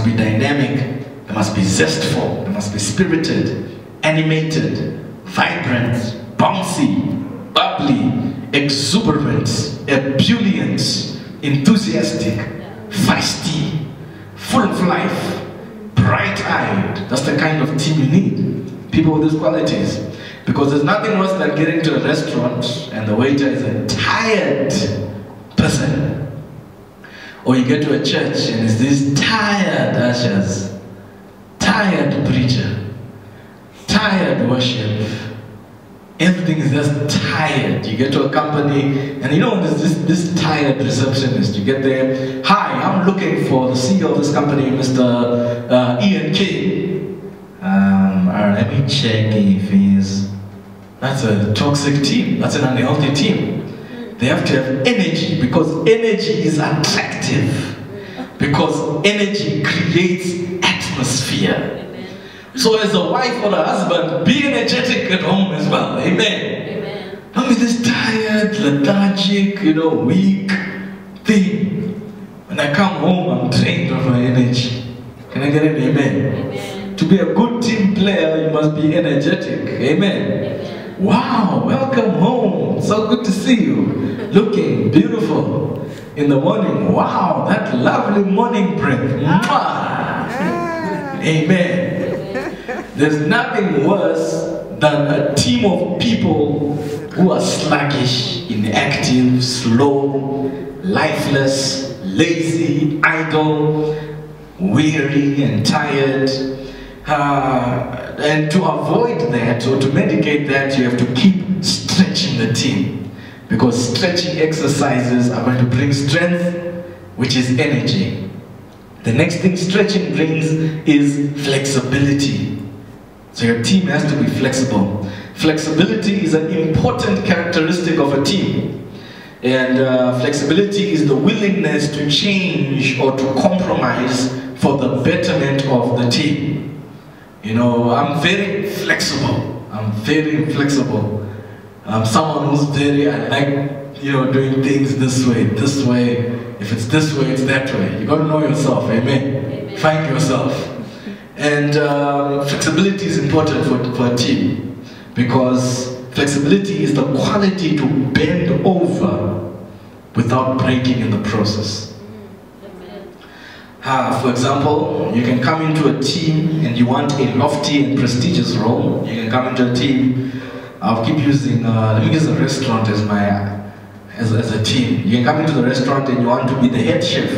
must be dynamic, they must be zestful, they must be spirited, animated, vibrant, bouncy, bubbly, exuberant, ebullient, enthusiastic, feisty, full of life, bright-eyed. That's the kind of team you need. People with these qualities. Because there's nothing worse than getting to a restaurant and the waiter is a tired person. Or you get to a church and it's these tired ushers, tired preacher, tired worship. Everything is just tired. You get to a company and you know there's this tired receptionist. You get there, hi, I'm looking for the CEO of this company, Mr. Ian K. Let me check if he's... That's a toxic team. That's an unhealthy team. They have to have energy because energy is attractive. Because energy creates atmosphere. So as a wife or a husband, be energetic at home as well. Amen. Don't be this tired, lethargic, weak thing. When I come home, I'm drained of my energy. Can I get an amen? To be a good team player, you must be energetic. Amen. Wow, welcome home. So good to see you. Looking beautiful in the morning. Wow, that lovely morning breath. Amen. There's nothing worse than a team of people who are sluggish, inactive, slow, lifeless, lazy, idle, weary and tired. And to avoid that, or to mitigate that, you have to keep stretching the team. Because stretching exercises are going to bring strength, which is energy. The next thing stretching brings is flexibility. So your team has to be flexible. Flexibility is an important characteristic of a team. And flexibility is the willingness to change or to compromise for the betterment of the team. I'm very flexible. I'm very flexible. I'm someone who's I like, doing things this way. If it's this way, it's that way. You got to know yourself, amen? Find yourself. And flexibility is important for a team because flexibility is the quality to bend over without breaking in the process. For example, you can come into a team and you want a lofty and prestigious role. You can come into a team, I'll keep using, let me use a restaurant as a team. You can come into the restaurant and you want to be the head chef.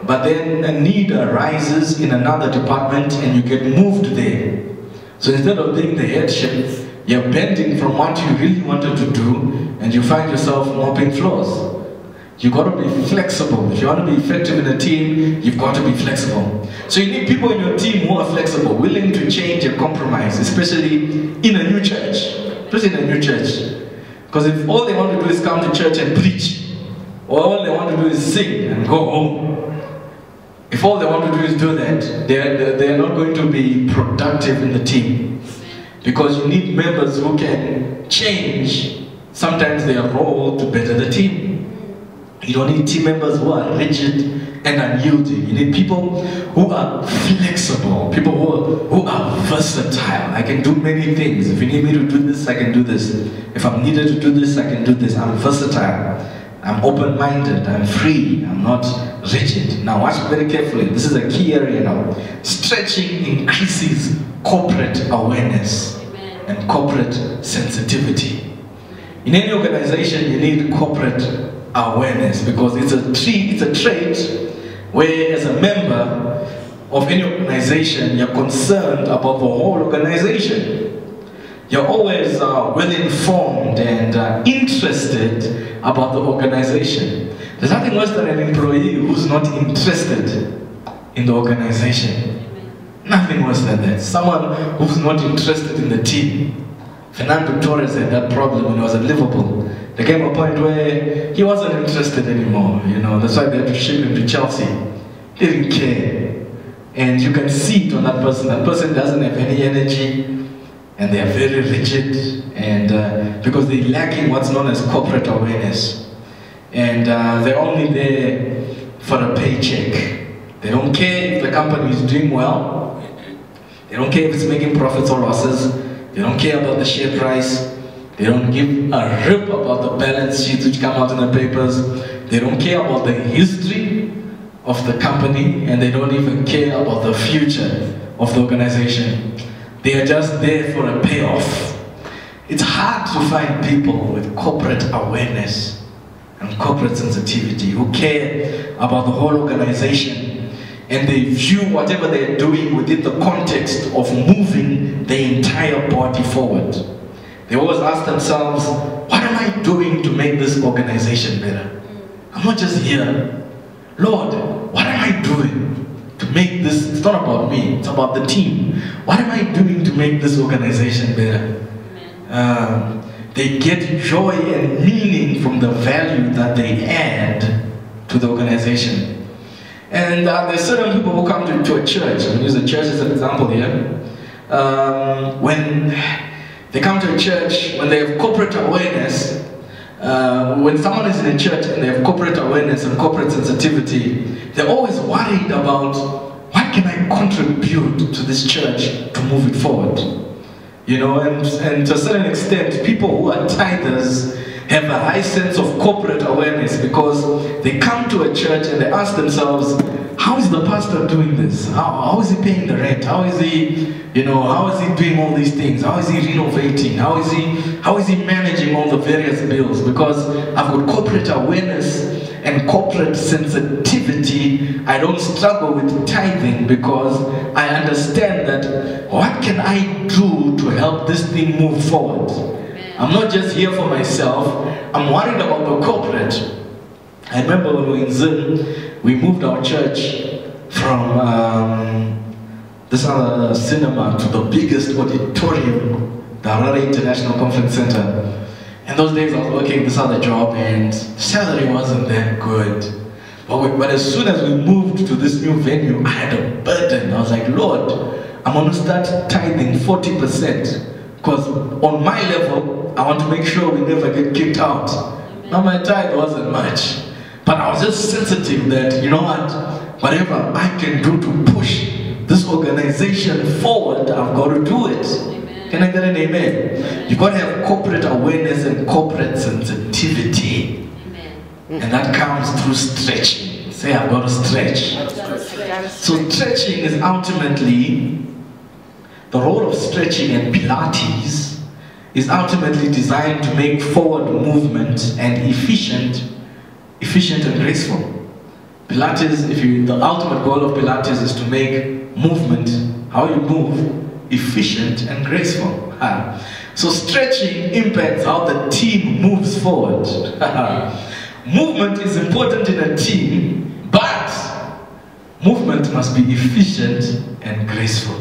But then a need arises in another department and you get moved there. So instead of being the head chef, you're bending from what you really wanted to do and you find yourself mopping floors. You've got to be flexible. If you want to be effective in a team, you've got to be flexible. So you need people in your team who are flexible, willing to change and compromise, especially in a new church. Especially in a new church. Because if all they want to do is come to church and preach, or all they want to do is sing and go home, if all they want to do is do that, they're not going to be productive in the team. Because you need members who can change sometimes their role to better the team. You don't need team members who are rigid and unyielding. You need people who are flexible, people who are versatile. I can do many things. If you need me to do this, I can do this. If I'm needed to do this, I can do this. I'm versatile. I'm open-minded. I'm free. I'm not rigid. Now watch very carefully. This is a key area now. Stretching increases corporate awareness and corporate sensitivity. In any organization, you need corporate awareness because it's a trait where as a member of any organization, you're concerned about the whole organization. You're always well-informed and interested about the organization. There's nothing worse than an employee who's not interested in the organization. Nothing worse than that. Someone who's not interested in the team. Fernando Torres had that problem when he was at Liverpool. There came a point where he wasn't interested anymore, that's why they had to ship him to Chelsea. He didn't care. And you can see it on that person. That person doesn't have any energy, and they are very rigid, and because they're lacking what's known as corporate awareness. And they're only there for a paycheck. They don't care if company is doing well. They don't care if it's making profits or losses. They don't care about the share price. They don't give a rip about the balance sheets which come out in the papers. They don't care about the history of the company, and they don't even care about the future of the organization. They are just there for a payoff. It's hard to find people with corporate awareness and corporate sensitivity who care about the whole organization, and they view whatever they're doing within the context of moving the entire body forward. They always ask themselves, what am I doing to make this organization better? I'm not just here. Lord, what am I doing to make this, it's not about me, it's about the team. What am I doing to make this organization better? They get joy and meaning from the value that they add to the organization. And there's certain people who come to a church, and use a church as an example here. When they come to a church, when they have corporate awareness, when someone is in a church and they have corporate awareness and corporate sensitivity, they're always worried about, what can I contribute to this church to move it forward? You know, and to a certain extent, people who are tithers have a high sense of corporate awareness, because they come to a church and they ask themselves, how is the pastor doing this? How is he paying the rent? How is he, you know, how is he doing all these things? How is he renovating? How is he managing all the various bills? Because I've got corporate awareness and corporate sensitivity. I don't struggle with tithing because I understand that what can I do to help this thing move forward? I'm not just here for myself. I'm worried about the corporate. I remember when we were in Zim, we moved our church from this other cinema to the biggest auditorium, the Harare International Conference Center. In those days I was working this other job and the salary wasn't that good. But as soon as we moved to this new venue, I had a burden. I was like, Lord, I'm going to start tithing 40%. Because on my level, I want to make sure we never get kicked out. Now my tithe wasn't much. But I was just sensitive that, you know what, whatever I can do to push this organization forward, I've got to do it. Amen. Can I get an amen? You've got to have corporate awareness and corporate sensitivity. Amen. And that comes through stretching. Say, I've got to stretch. So stretching is ultimately, the role of stretching and Pilates is ultimately designed to make forward movement and efficient and graceful. Pilates, the ultimate goal of Pilates is to make movement, how you move, efficient and graceful. So stretching impacts how the team moves forward. Movement is important in a team, but movement must be efficient and graceful.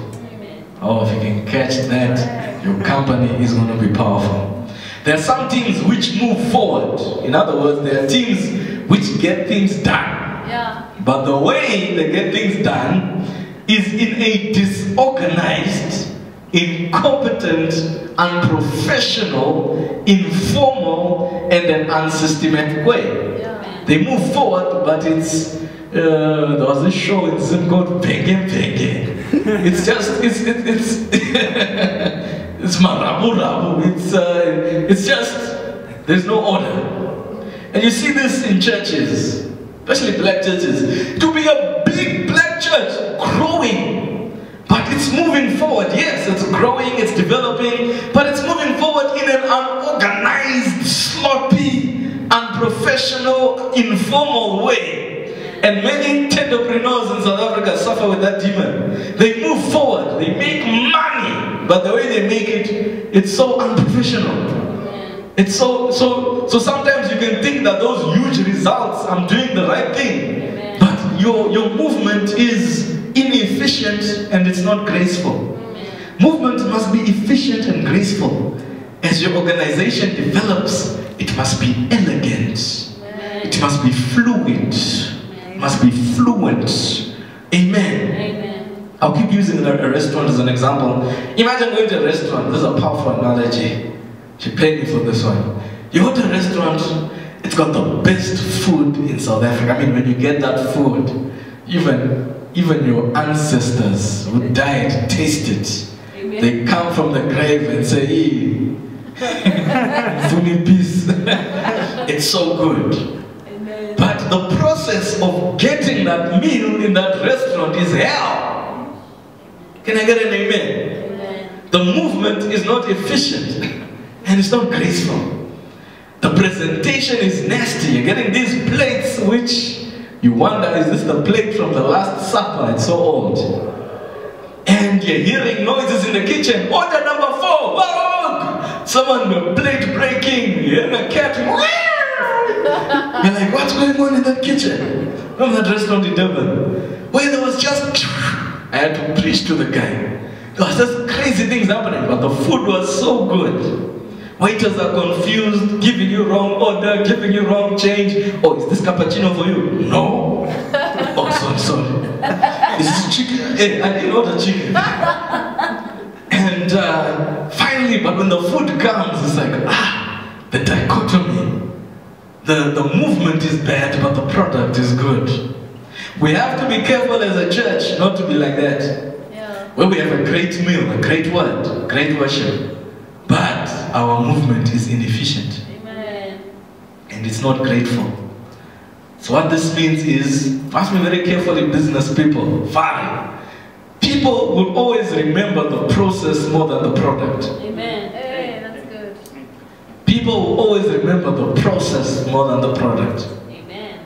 Oh, if you can catch that, your company is going to be powerful. There are some teams which move forward. In other words, there are teams which get things done. Yeah. But the way they get things done is in a disorganized, incompetent, unprofessional, informal, and an unsystematic way. Yeah. They move forward, but it's, there was a show in Zim called Benge Benge. It's just, it's marabu rabu. It's just, there's no order. And you see this in churches, especially black churches. To be a big black church, growing, but it's moving forward. Yes, it's growing, it's developing, but it's moving forward in an unorganized, sloppy, unprofessional, informal way. And many entrepreneurs in South Africa suffer with that demon. They move forward, they make money, but the way they make it, it's so unprofessional. It's so sometimes you can think that those huge results, I'm doing the right thing. But your movement is inefficient and it's not graceful. Movement must be efficient and graceful. As your organization develops, it must be elegant. It must be fluid. Must be fluent. Amen. Amen. I'll keep using a restaurant as an example. Imagine going to a restaurant. This is a powerful analogy. She paid me for this one. You go to a restaurant, it's got the best food in South Africa. I mean, when you get that food, even your ancestors who died taste it. Amen. They come from the grave and say, hey, fully peace. It's so good. Amen. But the process of getting that meal in that restaurant is hell. Can I get an amen? Amen. The movement is not efficient and it's not graceful. The presentation is nasty. You're getting these plates which you wonder, is this the plate from the Last Supper? It's so old. And you're hearing noises in the kitchen. Order number 4. Whoa! Someone with plate breaking. You're hearing a cat. You're like, what's going on in that kitchen? From that restaurant in Durban, where there was just, I had to preach to the guy. There was just crazy things happening, but the food was so good. Waiters are confused, giving you wrong order, giving you wrong change. Oh, is this cappuccino for you? No. Oh, sorry. Is this chicken? Hey, I didn't order chicken. And finally, but when the food comes, it's like, the dichotomy. The movement is bad, but the product is good. We have to be careful as a church not to be like that. Yeah. Where we have a great meal, a great word, great worship, but our movement is inefficient. Amen. And it's not grateful. So what this means is, must be very careful, business people. Fine. People will always remember the process more than the product. Amen. Hey, that's good. People will always remember the process more than the product. Amen.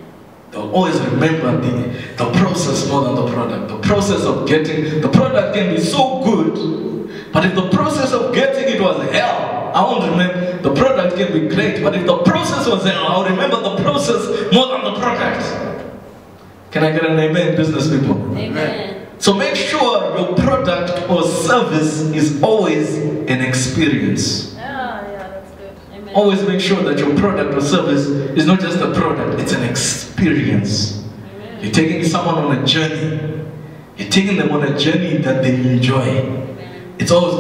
They'll always remember the process more than the product. The process of getting the product can be so good, but if the process of getting it was hell, I won't remember. The product can be great, but if the process was hell, I'll remember the process more than the product. Can I get an amen, business people? Amen. So make sure your product or service is always an experience. Yeah, that's good. Amen. Always make sure that your product or service is not just a product, it's an experience. Amen. You're taking someone on a journey. You're taking them on a journey that they enjoy. Amen. It's always